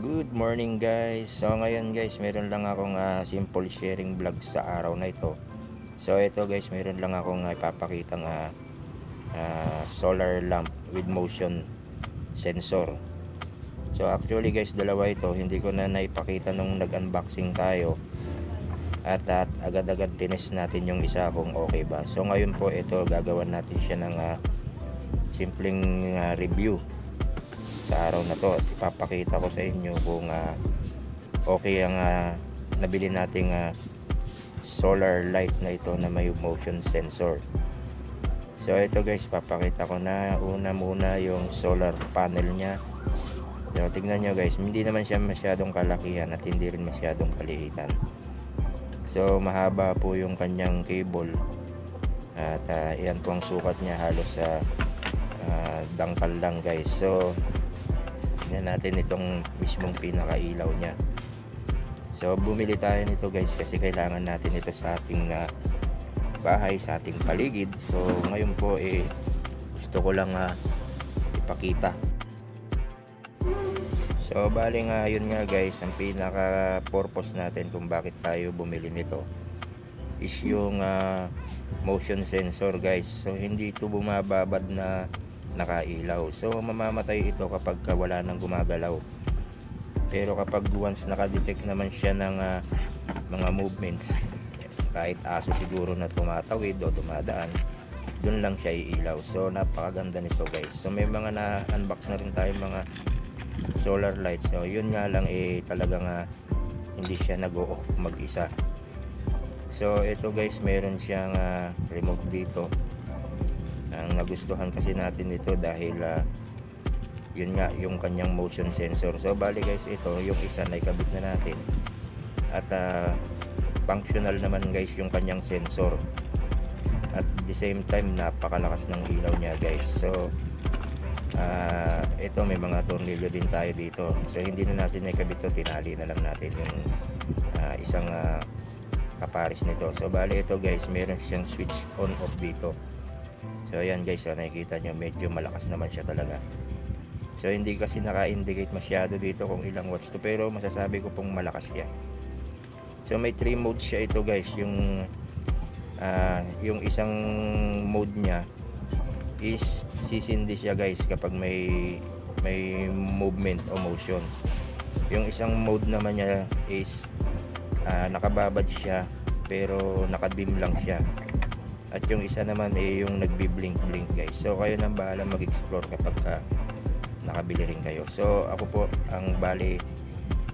Good morning guys. So ngayon guys, meron lang akong simple sharing vlog sa araw na ito. So ito guys, meron lang akong ipapakitang solar lamp with motion sensor. So actually guys, dalawa ito. Hindi ko na naipakita nung nag-unboxing tayo. At agad-agad tinest natin yung isa kung okay ba. So ngayon po ito, gagawan natin siya ng simpleng review sa araw na to, at ipapakita ko sa inyo kung okay ang nabili nating solar light na ito na may motion sensor. So ito guys, papakita ko na una muna yung solar panel nya. So tignan nyo guys, hindi naman siya masyadong kalakihan at hindi rin masyadong kaliitan. So mahaba po yung kanyang cable at yan po ang sukat niya, halos sa dangkal lang guys. So tingnan natin itong mismong pinakailaw niya. So bumili tayo nito guys kasi kailangan natin ito sa ating bahay, sa ating paligid. So ngayon po gusto ko lang ipakita. So bali nga yun nga guys, ang pinaka purpose natin kung bakit tayo bumili nito is yung motion sensor guys. So hindi ito bumababad na nakailaw. So mamamatay ito kapag wala nang gumagalaw. Pero kapag once nakadetect naman siya ng mga movements, kahit aso siguro na tumatawid o dumadaan, dun lang siya iilaw. So napakaganda nito guys. So may mga na-unbox na rin tayo mga solar lights. So yun nga lang talagang hindi siya nag-o-off mag-isa. So ito guys, meron siyang remote dito. Ang nagustuhan kasi natin ito dahil yun nga yung kanyang motion sensor. So bali guys, ito yung isa na ikabit na natin at functional naman guys yung kanyang sensor, at the same time napakalakas ng ilaw niya guys. So ito may mga tornilyo din tayo dito. So hindi na natin ikabit ito, tinali na lang natin yung isang kapares nito. So bali ito guys, meron siyang switch on off dito. So ayan guys, so nakikita nyo medyo malakas naman siya talaga. So hindi kasi naka-indicate masyado dito kung ilang watts to, pero masasabi ko pong malakas siya. So may 3 modes siya ito guys. Yung isang mode niya is sisindi siya guys kapag may movement o motion. Yung isang mode naman niya is nakababad siya pero nakadim lang siya. At yung isa naman yung nagbi-blink guys. So kayo nang bahala mag-explore kapag nakabili rin kayo. So ako po, ang bali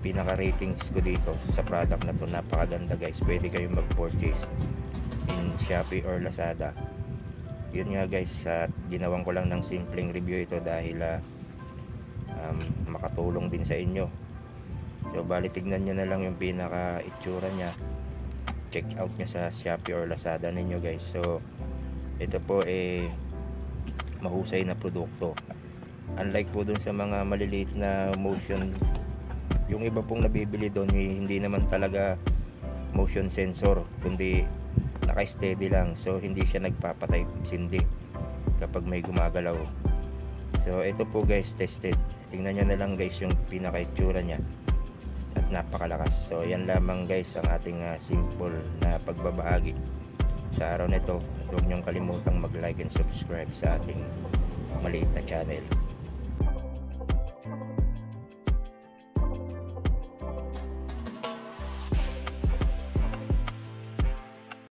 pinaka ratings ko dito sa product na to, napakaganda guys. Pwede kayong mag-purchase in Shopee or Lazada. Yun nga guys, ginawan ko lang ng simpleng review ito dahil makatulong din sa inyo. So bali tignan nyo na lang yung pinaka itsura nya, check out nyo sa Shopee or Lazada ninyo guys. So ito po mahusay na produkto. Unlike po dun sa mga maliliit na motion, yung iba pong nabibili doon hindi naman talaga motion sensor, kundi naka-steady lang. So hindi siya nagpapatay sindi kapag may gumagalaw. So ito po guys, tested. Tingnan nyo na lang guys yung pinaka itsura nya at napakalakas. So yan lamang guys ang ating simple na pagbabahagi sa araw nito. At huwag nyong kalimutang mag-like and subscribe sa ating maliit na channel.